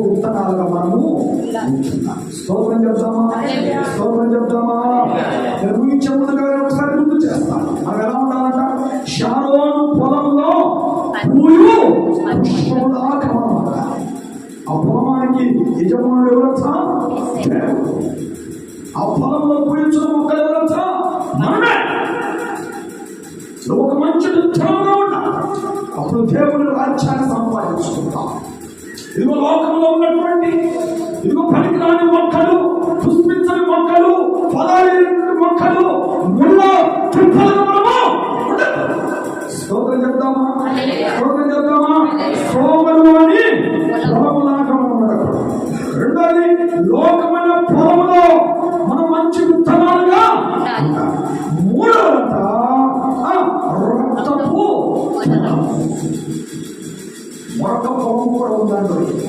విత్తనాలుగా మనము స్తోత్రం చెప్తామా? స్తోత్రం చెప్తామా? నిర్మించే ముందుగా ఒకసారి గుర్తు చేస్తాను. మనం ఎలా ఉండాలంట? షారోను పొలంలో పూలు పుష్పములాగా మనం ఉండాలి. ఆ పొలమానికి యజమానుడు ఎవరొచ్చా? ఆ పొలంలో పూయించిన మొక్కలు ఎవరొచ్చా? మనమే. ఒక మంచి విత్తనంగా ఉండాలి. అప్పుడు దేవుని రాజ్యాన్ని సంపాదించుకుంటాం. ఇదిగో లోకంలో ఉన్నటువంటి ఇదిగో పనికిరాని మొక్కలు, పుష్పించని మొక్కలు, ఫలాలు మొక్కలు, ముళ్ళ తుప్పలు స్తోత్రం చెప్తామా? స్తోత్రం చెప్తామా? సోమరులోని పొలములాగా ఉండకూడదు. రెండోది, లోకమైన పొలములో మనం మంచి విత్తనాలుగా. మూడవదంట రక్తపు మొరక పొలం కూడా ఉందండి.